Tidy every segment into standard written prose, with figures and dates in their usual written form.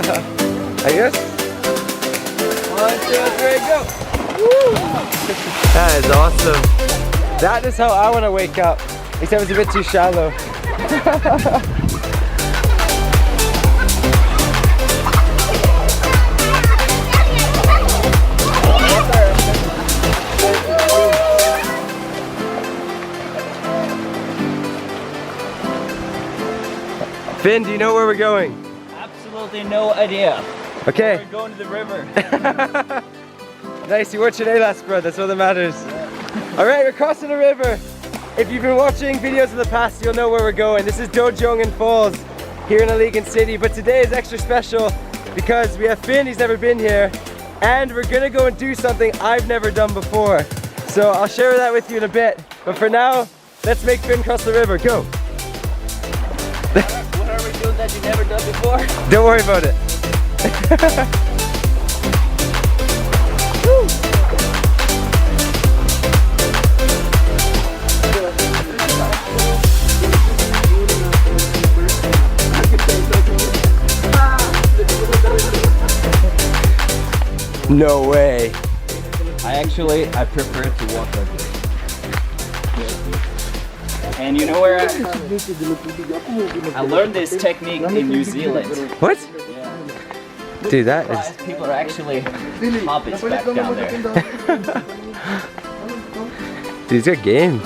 I guess. 1, 2, 3, go! Woo! That is awesome. That is how I want to wake up. Except it's a bit too shallow. Finn, do you know where we're going? Absolutely no idea. Okay. We're going to the river. Nice, you wore Chinelas, bro. That's all that matters. Alright, we're crossing the river. If you've been watching videos in the past, you'll know where we're going. This is Iligan Falls here in Iligan City. But today is extra special because we have Finn, he's never been here. And we're gonna go and do something I've never done before. So I'll share that with you in a bit. But for now, let's make Finn cross the river. Go. What are we doing that you've never done before? Don't worry about it. No way. I prefer to walk like this. And you know where I learned this technique in New Zealand. What? Yeah. Dude, that is... People are actually hobbits back down there. Dude, it's a game.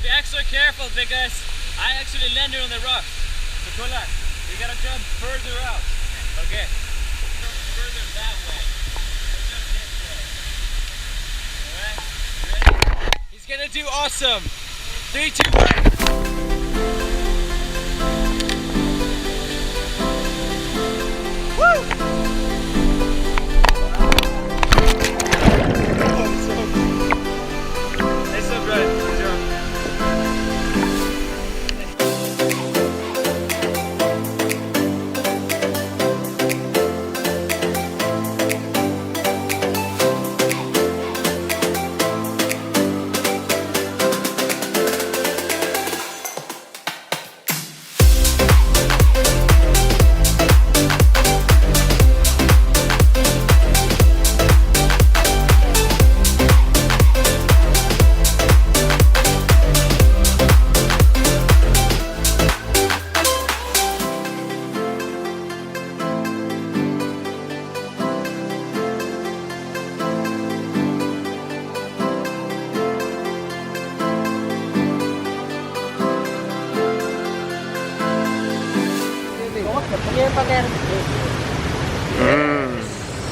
Extra careful because I actually landed on the rock. So Kola, you gotta jump further out. Okay. Jump further that way. Jump this way. Alright? Ready? He's gonna do awesome. 3, 2, 1. Woo!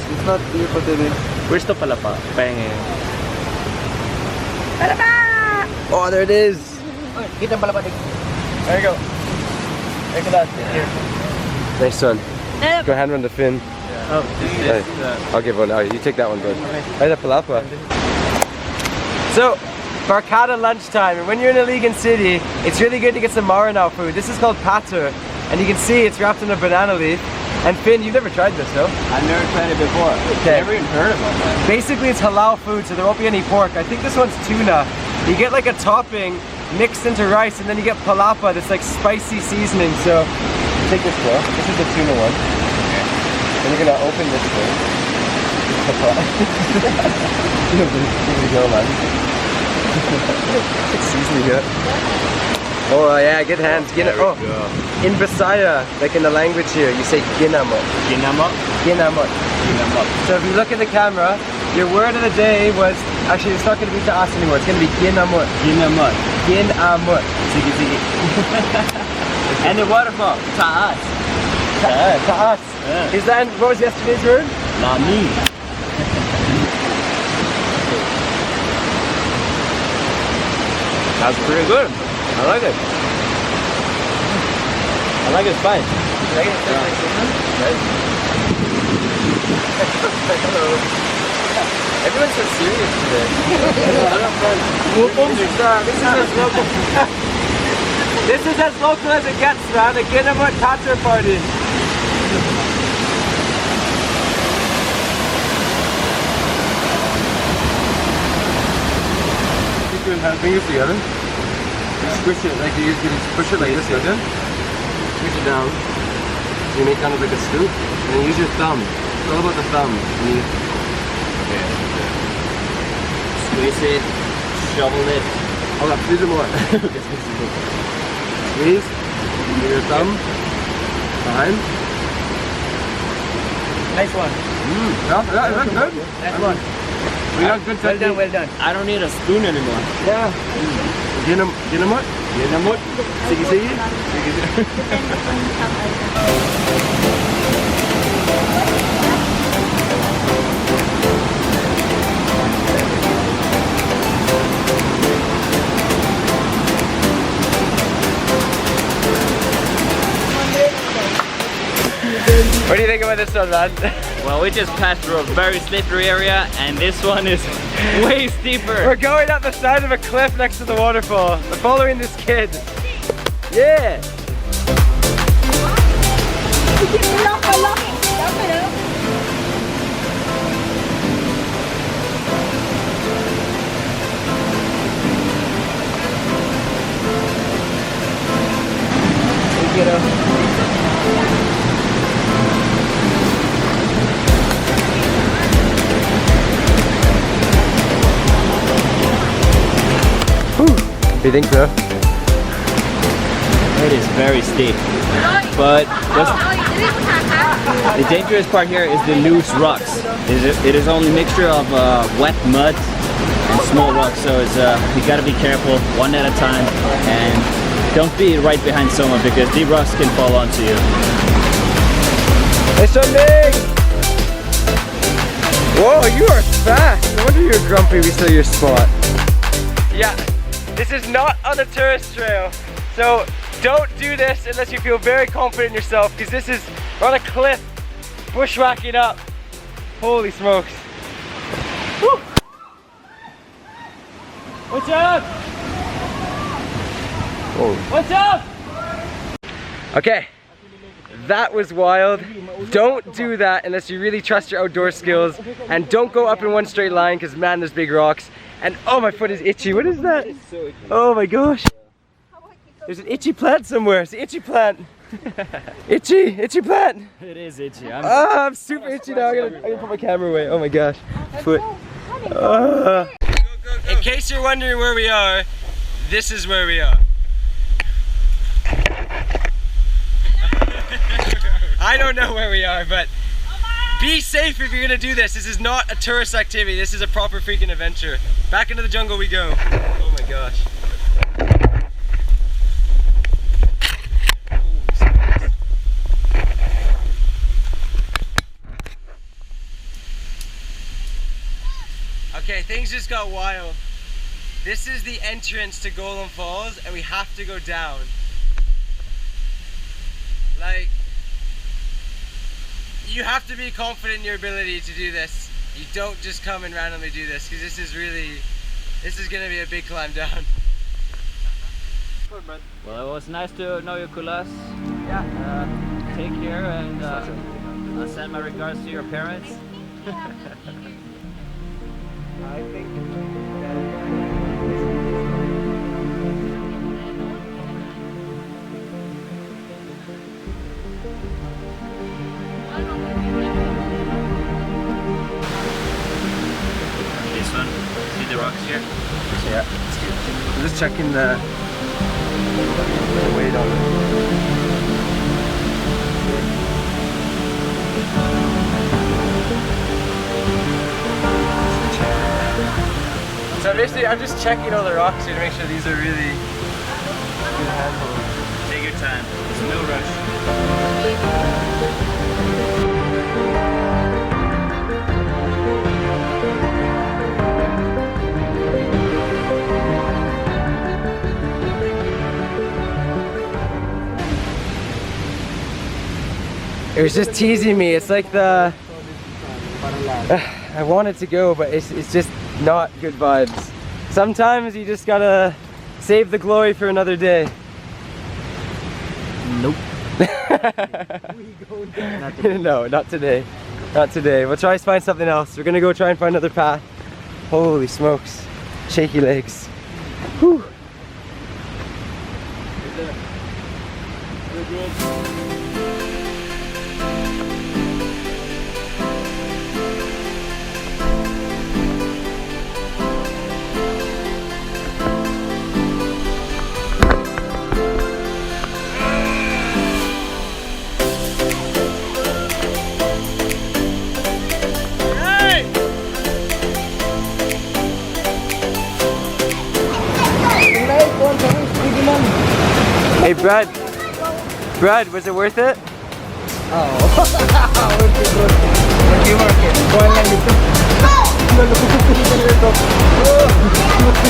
It's not beer pa din. Where's the palapa? Pahingin. Palapa! Oh, there it is. Kita ang palapa. There you go. Look at that. Here. Nice one. Go hand one to Finn. Oh, this is I'll give one. Oh, you take that one, bud. Right, the palapa. So, Barcata lunchtime, and when you're in Iligan City, it's really good to get some Maranao food. This is called pater, and you can see it's wrapped in a banana leaf. And Finn, you've never tried this, though? I've never tried it before. Okay. Never even heard about that. Basically, it's halal food, so there won't be any pork. I think this one's tuna. You get like a topping mixed into rice, and then you get palapa, this like spicy seasoning. So, take this bro. This is the tuna one. Okay. And you're gonna open this thing. Give it a go, man. It's seasoning it. Oh yeah, good hands. Oh, in Bisaya, like in the language here, you say ginamot. Ginamot? Ginamot. Ginamot. So if you look at the camera, your word of the day was, actually it's not going to be ta'as anymore, it's going to be ginamot. Ginamot. Ginamot. Sige, sige. And the waterfall, ta'as. Ta'as. Yeah. Is that, what was yesterday's word? Nani. That's pretty good. I like it. I like it spice. You like it? Yeah. Hello. Everyone's so serious today. This is as local as it gets, man. A Ginamut Thatcher party. Keep your fingers together. Squish it like you push it like this, right? Squish it down. So you make kind of like a scoop, and then use your thumb. It's all about the thumb. Squeeze it, shovel it. Hold up, squeeze it more. Squeeze. With your thumb. Behind. Nice one. Yeah, that's good. Nice one. We got good Well technique. done, well done. I don't need a spoon anymore. Yeah. Ginamut? Ginamut? Sige, sige. Sige, sige. What do you think about this one, man? Well, we just passed through a very slippery area, and this one is way steeper. We're going up the side of a cliff next to the waterfall. We're following this kid. Yeah! Do you think so? It is very steep. But the dangerous part here is the loose rocks. It is only a mixture of wet mud and small rocks, so it's, you gotta be careful, one at a time, and don't be right behind someone because the rocks can fall onto you. Hey, Sunday! Whoa, you are fast! No wonder you're grumpy we stole your spot. Yeah, this is not on a tourist trail, so don't do this unless you feel very confident in yourself, because this is, we're on a cliff, bushwhacking up. Holy smokes. Woo. What's up? Whoa. What's up? Okay, that was wild. Don't do that unless you really trust your outdoor skills, and don't go up in one straight line because man, there's big rocks. And oh, my foot is itchy. What is that? Oh my gosh. There's an itchy plant somewhere. It's an itchy plant. Itchy plant. It is itchy. I'm super itchy now. I'm gonna put my camera away. Oh my gosh. Foot. In case you're wondering where we are, this is where we are. I don't know where we are, but be safe if you're gonna do this. This is not a tourist activity. This is a proper freaking adventure. Back into the jungle we go. Oh my gosh. Okay, things just got wild. This is the entrance to Golden Falls, and we have to go down. Like, you have to be confident in your ability to do this. You don't just come and randomly do this, because this is gonna be a big climb down. Well, it was nice to know you, Kulas. Yeah. Take care, and I'll send my regards to your parents. I think This one, see the rocks here? yeah, I'm just checking the weight on it. So basically, I'm just checking all the rocks here to make sure these are really good handholds. Take your time, there's no rush. It was just teasing me. It's like the I wanted to go, but it's just not good vibes. Sometimes you just gotta save the glory for another day. Nope. No, not today. Not today. We'll try to find something else. We're gonna go try and find another path. Holy smokes. Shaky legs. Whew. Hey Brad, was it worth it?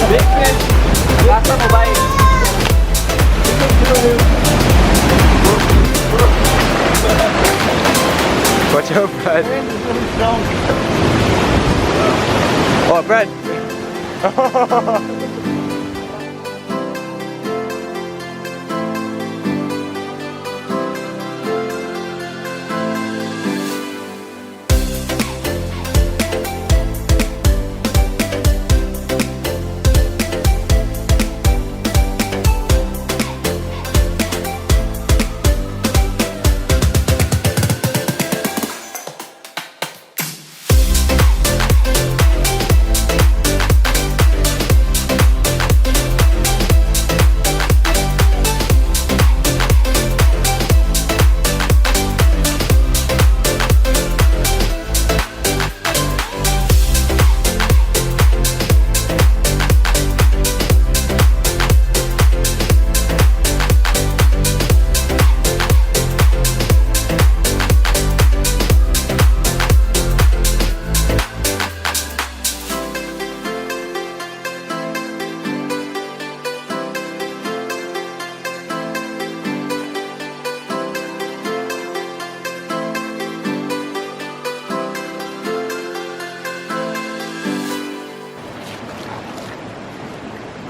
Big fish! Lasa mo ba yun? Watch out, Brad. Oh, Brad.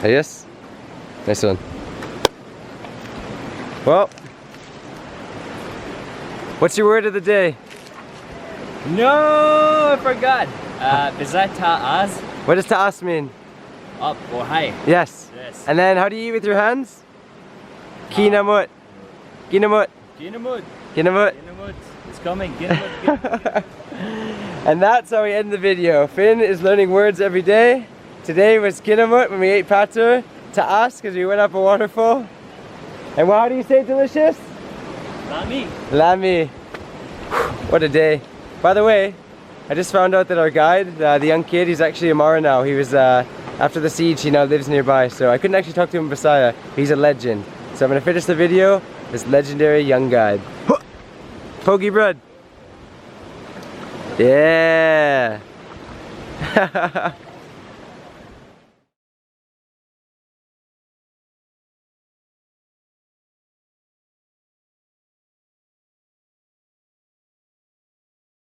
Yes? Nice one. Well, what's your word of the day? No, I forgot. Beside taas, What does taas mean? up or high. Yes. Yes. And then how do you eat with your hands? Kinamut. Kinamut. Ginamud. Kinamut. Ginamud. It's coming. Ginamud. And that's how we end the video. Finn is learning words every day. Today was kinamut when we ate patur. Taas because we went up a waterfall. And how do you say delicious? Lami. Lami. What a day. By the way, I just found out that our guide, the young kid, he's actually a Mara now. He was, after the siege, he now lives nearby. So I couldn't actually talk to him in Bisaya. He's a legend. So I'm going to finish the video, this legendary young guide. Pogi bread. Yeah.